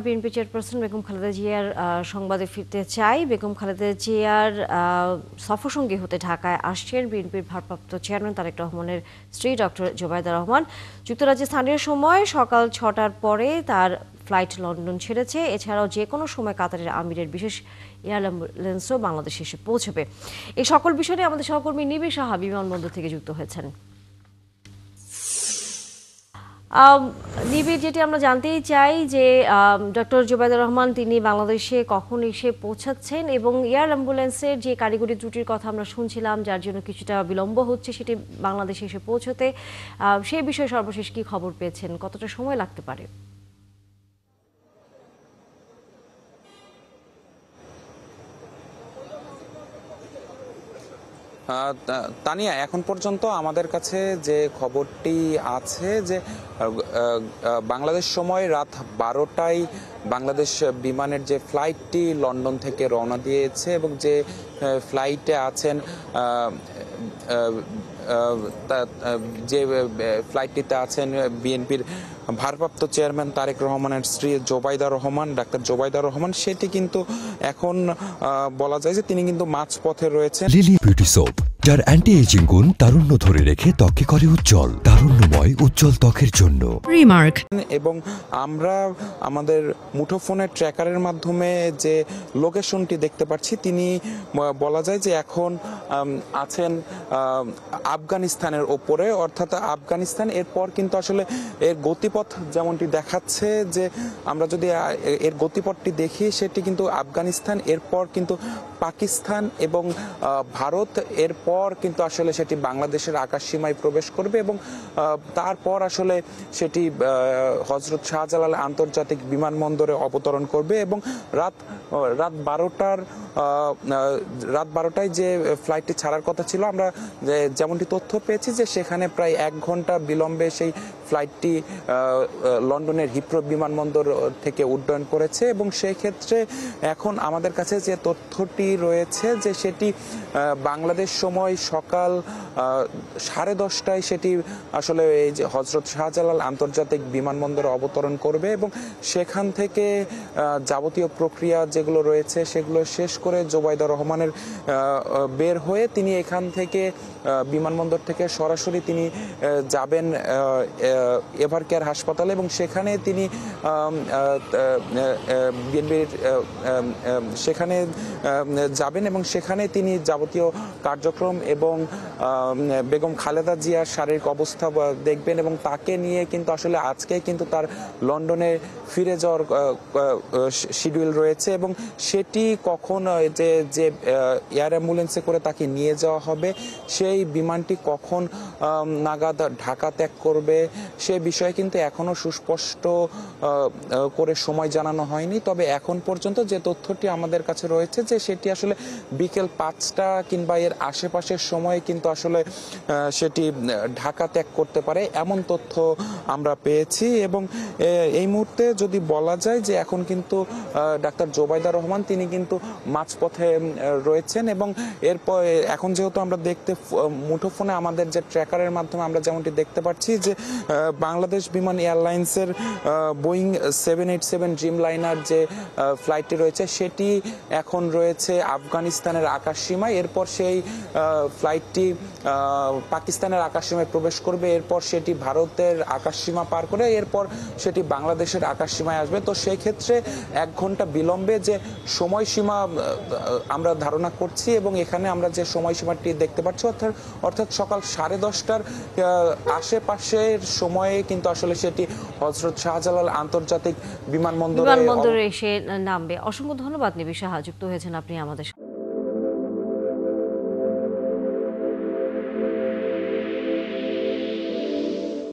BNP chairperson Begum Khaleda জিয়ার সংবাদে ফিরতে চাই। বেগম খালেদা জিয়ার সফরসঙ্গী হতে ঢাকায় আসছেন বিএনপির ভারপ্রাপ্ত চেয়ারম্যান তারেক রহমানের স্ত্রী ডক্টর জোবায়দা রহমান। যুক্তরাজ্যে স্থানীয় সময় সকাল 6টার পরে তার ফ্লাইট লন্ডন ছেড়েছে। এছাড়াও যে কোনো সময় কাতারের আমিরের বিশেষ এয়ার অ্যাম্বুলেন্সও বাংলাদেশে এসে পৌঁছবে। এই সকল বিষয় নিয়ে আমাদের সহকর্মী নিবি সাহা বিমানবন্দর থেকে যুক্ত হয়েছেন। নিবিড়, যেটি আমরা জানতেই চাই যে ডক্টর জোবায়দা রহমান তিনি বাংলাদেশে কখন এসে পৌঁছাচ্ছেন এবং এয়ার অ্যাম্বুলেন্সের যে কারিগরি ত্রুটির কথা আমরা শুনছিলাম যার জন্য কিছুটা বিলম্ব হচ্ছে সেটি বাংলাদেশে এসে পৌঁছতে, সেই বিষয়ে সর্বশেষ কি খবর পেয়েছেন, কতটা সময় লাগতে পারে? তানিয়া, এখন পর্যন্ত আমাদের কাছে যে খবরটি আছে যে বাংলাদেশ সময় রাত 12টায় বাংলাদেশ বিমানের যে ফ্লাইটটি লন্ডন থেকে রওনা দিয়েছে এবং যে ফ্লাইটে আছেন যে ফ্লাইটটিতে আছেন বিএনপির ভারপ্রাপ্ত চেয়ারম্যান তারেক রহমানের স্ত্রী জোবায়দা রহমান, ডাক্তার জোবায়দা রহমান, সেটি কিন্তু এখন বলা যায় যে তিনি কিন্তু মাঝপথে রয়েছেন। লিলি বিউটি সোপ, যার অ্যান্টি এজিং গুণ তারুণ্য ধরে রেখে ত্বককে করে উজ্জ্বল, তারুণ্যময় উজ্জ্বল ত্বকের জন্য রিমার্ক। এবং আমরা আমাদের মুঠোফোনের ট্র্যাকারের মাধ্যমে যে লোকেশনটি দেখতে পাচ্ছি, তিনি বলা যায় যে এখন আছেন আফগানিস্তানের ওপরে, অর্থাৎ আফগানিস্তান। এরপর কিন্তু আসলে এর গতিপথ যেমনটি দেখাচ্ছে যে আমরা যদি এর গতিপথটি দেখি সেটি কিন্তু আফগানিস্তান, এরপর কিন্তু পাকিস্তান এবং ভারত, এরপর কিন্তু আসলে সেটি বাংলাদেশের আকাশসীমায় প্রবেশ করবে এবং তারপর আসলে সেটি হজরত শাহজালাল আন্তর্জাতিক বিমানবন্দরে অবতরণ করবে এবং রাত 12টায় যে ফ্লাইটটি ছাড়ার কথা ছিল, আমরা যেমনটি তথ্য পেয়েছি যে সেখানে প্রায় 1 ঘন্টা বিলম্বে সেই ফ্লাইটটি লন্ডনের হিথ্রো বিমানবন্দর থেকে উড্ডয়ন করেছে এবং সেই ক্ষেত্রে এখন আমাদের কাছে যে তথ্যটি রয়েছে যে সেটি বাংলাদেশ সময় সকাল 10:30টায় সেটি আসলে এই যে হজরত শাহজালাল আন্তর্জাতিক বিমানবন্দরে অবতরণ করবে এবং সেখান থেকে যাবতীয় প্রক্রিয়া যেগুলো রয়েছে সেগুলো শেষ করে জোবায়দা রহমানের বের হয়ে তিনি এখান থেকে বিমানবন্দর থেকে সরাসরি তিনি যাবেন এভারকেয়ার হাসপাতালে এবং সেখানে তিনি বিএনপির সেখানে যাবেন এবং সেখানে তিনি যাবতীয় কার্যক্রম এবং বেগম খালেদা জিয়ার শারীরিক অবস্থা দেখবেন এবং তাকে নিয়ে কিন্তু আসলে আজকে কিন্তু তার লন্ডনে ফিরে যাওয়ার শিডিউল রয়েছে এবং সেটি কখন যে এয়ার অ্যাম্বুলেন্সে করে তাকে নিয়ে যাওয়া হবে, সেই বিমানটি কখন নাগাদ ঢাকা ত্যাগ করবে সে বিষয়ে কিন্তু এখনো সুস্পষ্ট করে সময় জানানো হয়নি। তবে এখন পর্যন্ত যে তথ্যটি আমাদের কাছে রয়েছে যে সেটি আসলে বিকেল 5টা কিংবা এর আশেপাশের সময়ে কিন্তু আসলে সেটি ঢাকা ত্যাগ করতে পারে, এমন তথ্য আমরা পেয়েছি। এবং এই মুহূর্তে যদি বলা যায় যে এখন কিন্তু ডাক্তার জোবায়দা রহমান তিনি কিন্তু মাঝপথে রয়েছেন এবং এরপর এখন যেহেতু আমরা মুঠোফোনে আমাদের যে ট্র্যাকারের মাধ্যমে আমরা যেমনটি দেখতে পাচ্ছি যে বাংলাদেশ বিমান এয়ারলাইন্সের বোয়িং 787 ড্রিম লাইনার যে ফ্লাইটটি রয়েছে সেটি এখন রয়েছে আফগানিস্তানের আকাশসীমায়, এরপর সেই ফ্লাইটটি পাকিস্তানের আকাশসীমায় প্রবেশ করবে, এরপর সেটি ভারতের আকাশসীমা পার করে এরপর সেটি বাংলাদেশের আকাশসীমায় আসবে। তো সেই ক্ষেত্রে 1 ঘন্টা বিলম্বে যে সময়সীমা আমরা ধারণা করছি এবং এখানে আমরা যে সময়সীমাটি দেখতে পাচ্ছি অর্থাৎ সকাল 10:30টার আশেপাশের সময়ে কিন্তু আসলে সেটি হজরত শাহজালাল আন্তর্জাতিক বিমানবন্দরে এসে নামবে। অসংখ্য ধন্যবাদ নিবি সাহা, যুক্ত হয়েছেন আপনি আমাদের।